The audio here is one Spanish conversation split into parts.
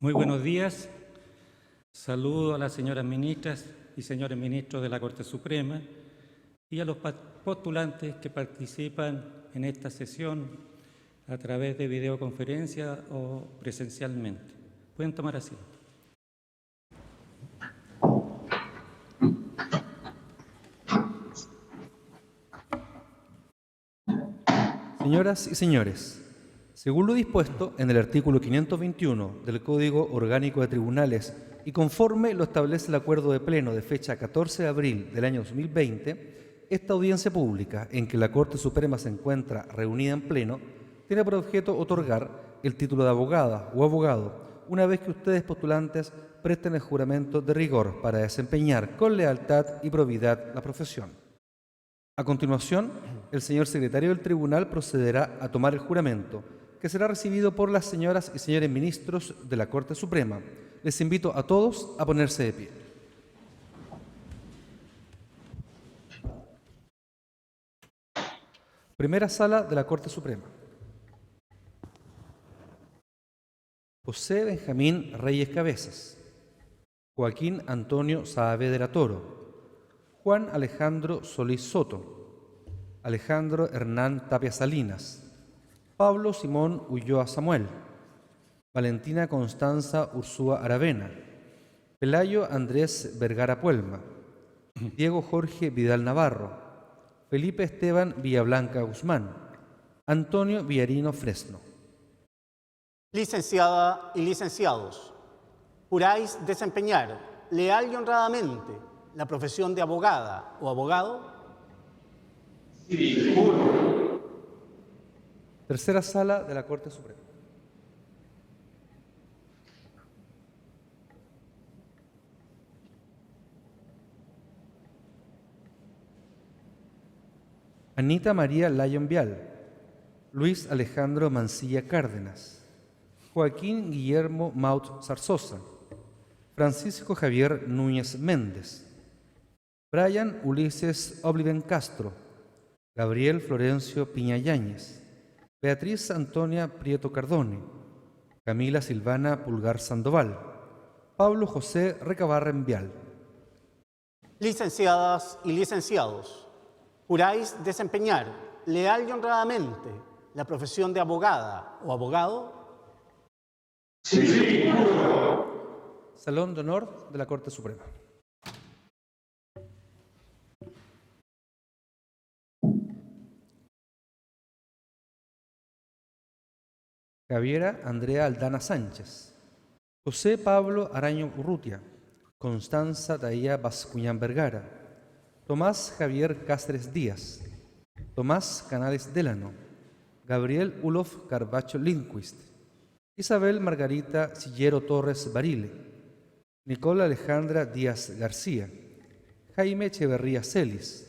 Muy buenos días. Saludo a las señoras ministras y señores ministros de la Corte Suprema y a los postulantes que participan en esta sesión a través de videoconferencia o presencialmente. Pueden tomar asiento. Señoras y señores, según lo dispuesto en el artículo 521 del Código Orgánico de Tribunales y conforme lo establece el Acuerdo de Pleno de fecha 14 de abril del año 2020, esta audiencia pública en que la Corte Suprema se encuentra reunida en pleno tiene por objeto otorgar el título de abogada o abogado una vez que ustedes postulantes presten el juramento de rigor para desempeñar con lealtad y probidad la profesión. A continuación, el señor secretario del Tribunal procederá a tomar el juramento, que será recibido por las señoras y señores ministros de la Corte Suprema. Les invito a todos a ponerse de pie. Primera Sala de la Corte Suprema. José Benjamín Reyes Cabezas, Joaquín Antonio Saavedra Toro, Juan Alejandro Solís Soto, Alejandro Hernán Tapia Salinas, Pablo Simón Ulloa Samuel, Valentina Constanza Ursúa Aravena, Pelayo Andrés Vergara Puelma, Diego Jorge Vidal Navarro, Felipe Esteban Villablanca Guzmán, Antonio Villarino Fresno. Licenciada y licenciados, ¿juráis desempeñar leal y honradamente la profesión de abogada o abogado? Sí, juro. Tercera Sala de la Corte Suprema. Anita María Lyon Vial, Luis Alejandro Mancilla Cárdenas, Joaquín Guillermo Maut Zarzosa, Francisco Javier Núñez Méndez, Brian Ulises Obliven Castro, Gabriel Florencio Piña Yáñez, Beatriz Antonia Prieto Cardone, Camila Silvana Pulgar Sandoval, Pablo José Recabarren Vial. Licenciadas y licenciados, ¿juráis desempeñar leal y honradamente la profesión de abogada o abogado? Sí, juro. Salón de Honor de la Corte Suprema. Javiera Andrea Aldana Sánchez, José Pablo Araño Urrutia, Constanza Taía Bascuñán Vergara, Tomás Javier Cáceres Díaz, Tomás Canales Delano, Gabriel Ulof Carbacho Lindquist, Isabel Margarita Sillero Torres Barile, Nicola Alejandra Díaz García, Jaime Echeverría Celis,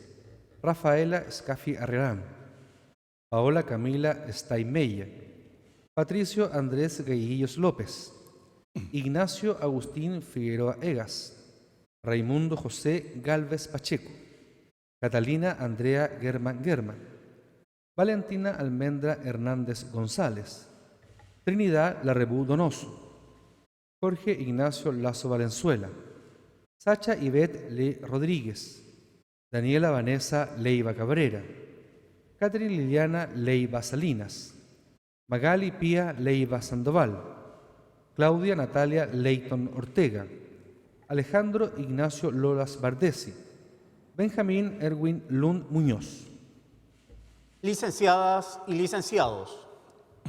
Rafaela Scafi Arrelán, Paola Camila Steinmeyer, Patricio Andrés Gaiguillos López, Ignacio Agustín Figueroa Egas, Raimundo José Galvez Pacheco, Catalina Andrea Germán, Valentina Almendra Hernández González, Trinidad Larrebú Donoso, Jorge Ignacio Lazo Valenzuela, Sacha Ivette Le Rodríguez, Daniela Vanessa Leiva Cabrera, Catherine Liliana Leiva Salinas, Magali Pía Leiva Sandoval, Claudia Natalia Leighton Ortega, Alejandro Ignacio Lolas Bardesi, Benjamín Erwin Lund Muñoz. Licenciadas y licenciados,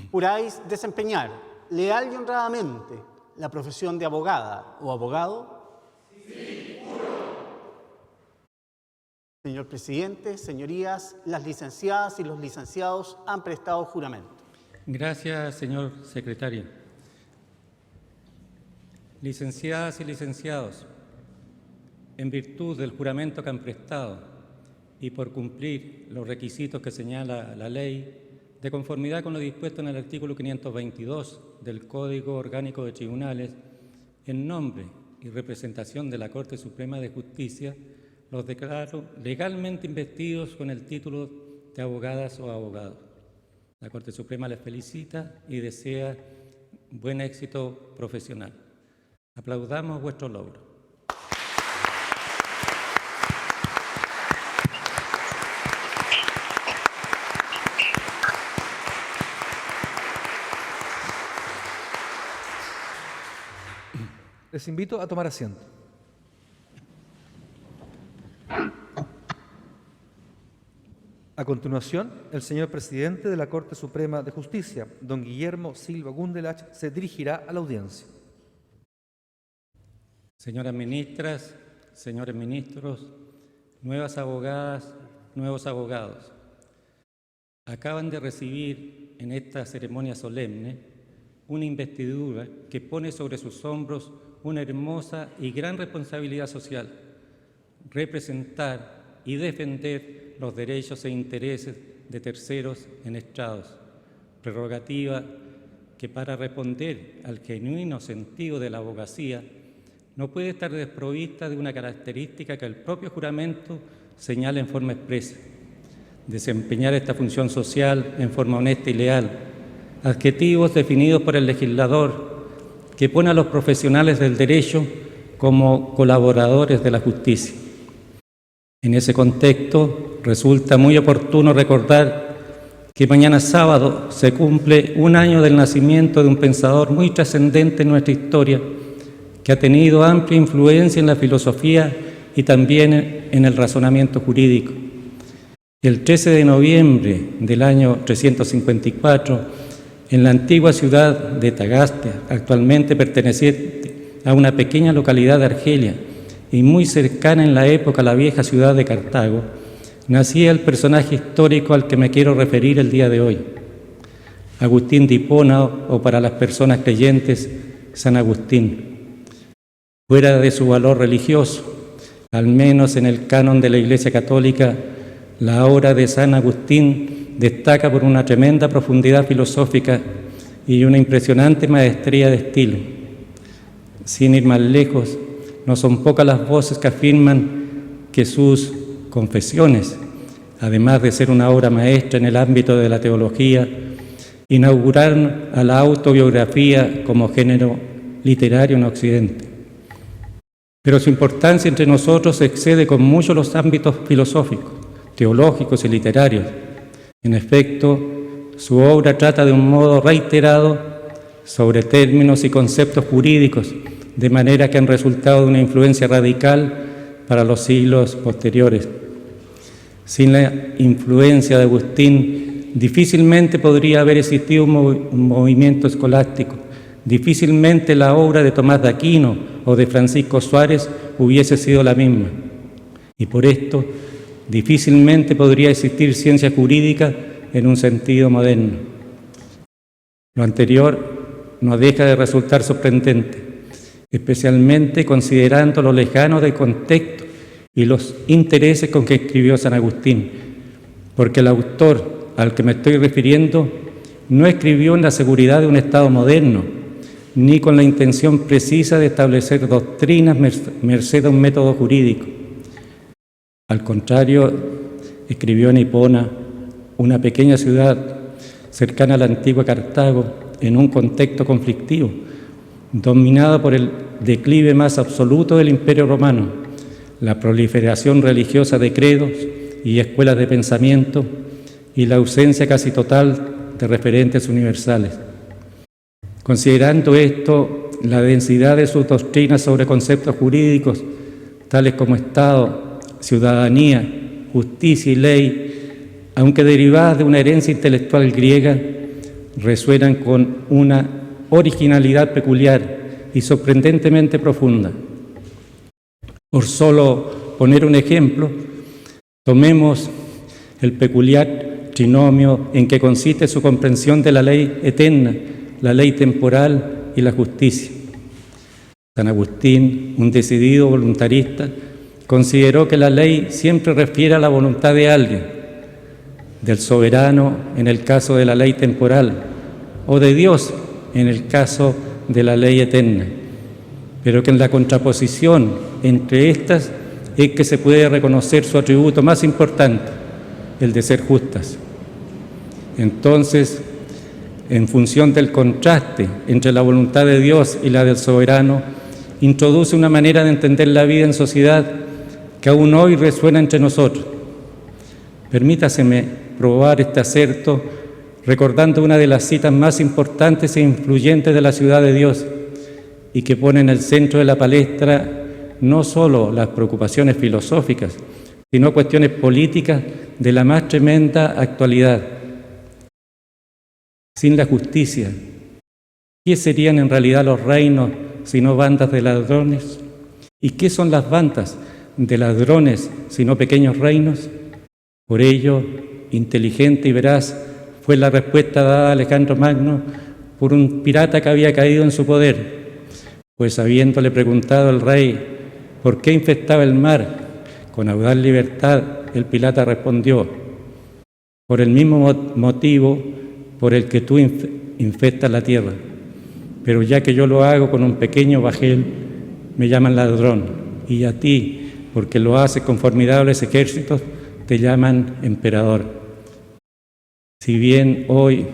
¿juráis desempeñar leal y honradamente la profesión de abogada o abogado? Sí, juro. Señor presidente, señorías, las licenciadas y los licenciados han prestado juramento. Gracias, señor secretario. Licenciadas y licenciados, en virtud del juramento que han prestado y por cumplir los requisitos que señala la ley, de conformidad con lo dispuesto en el artículo 522 del Código Orgánico de Tribunales, en nombre y representación de la Corte Suprema de Justicia, los declaro legalmente investidos con el título de abogadas o abogados. La Corte Suprema les felicita y desea buen éxito profesional. Aplaudamos vuestro logro. Les invito a tomar asiento. A continuación, el señor presidente de la Corte Suprema de Justicia, don Guillermo Silva Gundelach, se dirigirá a la audiencia. Señoras ministras, señores ministros, nuevas abogadas, nuevos abogados, acaban de recibir en esta ceremonia solemne una investidura que pone sobre sus hombros una hermosa y gran responsabilidad social: representar y defender los derechos e intereses de terceros en estrados, prerrogativa que, para responder al genuino sentido de la abogacía, no puede estar desprovista de una característica que el propio juramento señala en forma expresa: desempeñar esta función social en forma honesta y leal, adjetivos definidos por el legislador que pone a los profesionales del derecho como colaboradores de la justicia. En ese contexto, resulta muy oportuno recordar que mañana sábado se cumple un año del nacimiento de un pensador muy trascendente en nuestra historia, que ha tenido amplia influencia en la filosofía y también en el razonamiento jurídico. El 13 de noviembre del año 354, en la antigua ciudad de Tagaste, actualmente perteneciente a una pequeña localidad de Argelia y muy cercana en la época a la vieja ciudad de Cartago, nacía el personaje histórico al que me quiero referir el día de hoy: Agustín de Hipona, o para las personas creyentes, San Agustín. Fuera de su valor religioso, al menos en el canon de la Iglesia Católica, la obra de San Agustín destaca por una tremenda profundidad filosófica y una impresionante maestría de estilo. Sin ir más lejos, no son pocas las voces que afirman que sus Confesiones, además de ser una obra maestra en el ámbito de la teología, inauguraron a la autobiografía como género literario en Occidente. Pero su importancia entre nosotros excede con mucho los ámbitos filosóficos, teológicos y literarios. En efecto, su obra trata de un modo reiterado sobre términos y conceptos jurídicos, de manera que han resultado de una influencia radical para los siglos posteriores. Sin la influencia de Agustín, difícilmente podría haber existido un movimiento escolástico, difícilmente la obra de Tomás de Aquino o de Francisco Suárez hubiese sido la misma. Y por esto, difícilmente podría existir ciencia jurídica en un sentido moderno. Lo anterior no deja de resultar sorprendente, especialmente considerando lo lejano del contexto y los intereses con que escribió San Agustín, porque el autor al que me estoy refiriendo no escribió en la seguridad de un Estado moderno, ni con la intención precisa de establecer doctrinas merced a un método jurídico. Al contrario, escribió en Hipona, una pequeña ciudad cercana a la antigua Cartago, en un contexto conflictivo, dominada por el declive más absoluto del Imperio Romano, la proliferación religiosa de credos y escuelas de pensamiento y la ausencia casi total de referentes universales. Considerando esto, la densidad de sus doctrinas sobre conceptos jurídicos, tales como Estado, ciudadanía, justicia y ley, aunque derivadas de una herencia intelectual griega, resuenan con una originalidad peculiar y sorprendentemente profunda. Por solo poner un ejemplo, tomemos el peculiar trinomio en que consiste su comprensión de la ley eterna, la ley temporal y la justicia. San Agustín, un decidido voluntarista, consideró que la ley siempre refiere a la voluntad de alguien, del soberano en el caso de la ley temporal, o de Dios en el caso de la ley eterna, pero que en la contraposición entre estas es que se puede reconocer su atributo más importante, el de ser justas. Entonces, en función del contraste entre la voluntad de Dios y la del soberano, introduce una manera de entender la vida en sociedad que aún hoy resuena entre nosotros. Permítaseme probar este acerto recordando una de las citas más importantes e influyentes de la ciudad de Dios y que pone en el centro de la palestra no solo las preocupaciones filosóficas, sino cuestiones políticas de la más tremenda actualidad. Sin la justicia, ¿qué serían en realidad los reinos sino bandas de ladrones? ¿Y qué son las bandas de ladrones sino pequeños reinos? Por ello, inteligente y veraz fue la respuesta dada a Alejandro Magno por un pirata que había caído en su poder, pues habiéndole preguntado al rey por qué infestaba el mar con audaz libertad, el pirata respondió: por el mismo motivo por el que tú infestas la tierra, pero ya que yo lo hago con un pequeño bajel, me llaman ladrón, y a ti, porque lo haces con formidables ejércitos, te llaman emperador. Si bien hoy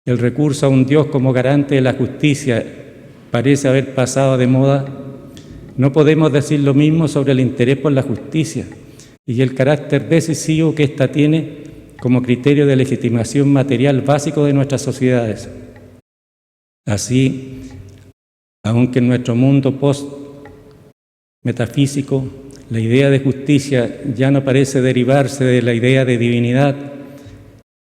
el recurso a un Dios como garante de la justicia parece haber pasado de moda, no podemos decir lo mismo sobre el interés por la justicia y el carácter decisivo que ésta tiene como criterio de legitimación material básico de nuestras sociedades. Así, aunque en nuestro mundo post-metafísico la idea de justicia ya no parece derivarse de la idea de divinidad,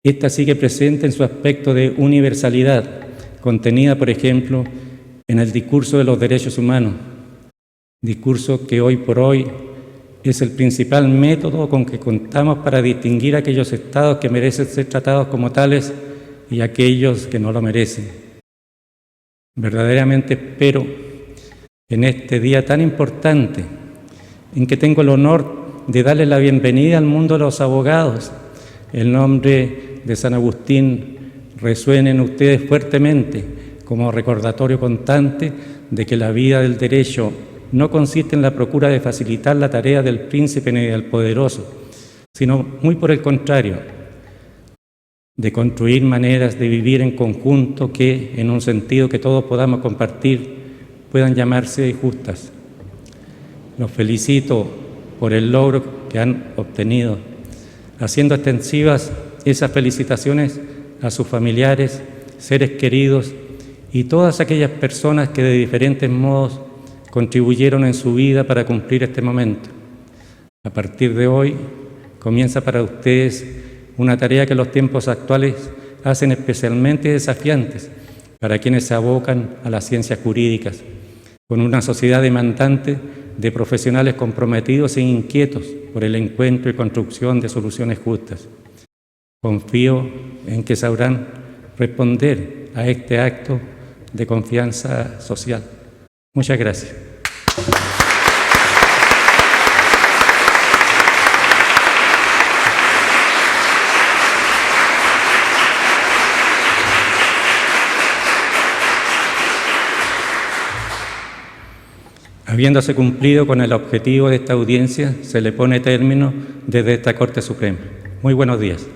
esta sigue presente en su aspecto de universalidad, contenida, por ejemplo, en el discurso de los derechos humanos, discurso que hoy por hoy es el principal método con que contamos para distinguir aquellos estados que merecen ser tratados como tales y aquellos que no lo merecen. Verdaderamente espero en este día tan importante, en que tengo el honor de darle la bienvenida al mundo de los abogados, el nombre de San Agustín resuene en ustedes fuertemente como recordatorio constante de que la vida del derecho no consiste en la procura de facilitar la tarea del príncipe ni del poderoso, sino muy por el contrario, de construir maneras de vivir en conjunto que, en un sentido que todos podamos compartir, puedan llamarse justas. Los felicito por el logro que han obtenido, haciendo extensivas esas felicitaciones a sus familiares, seres queridos y todas aquellas personas que de diferentes modos contribuyeron en su vida para cumplir este momento. A partir de hoy comienza para ustedes una tarea que los tiempos actuales hacen especialmente desafiantes para quienes se abocan a las ciencias jurídicas, con una sociedad demandante de profesionales comprometidos e inquietos por el encuentro y construcción de soluciones justas. Confío en que sabrán responder a este acto de confianza social. Muchas gracias. Habiéndose cumplido con el objetivo de esta audiencia, se le pone término desde esta Corte Suprema. Muy buenos días.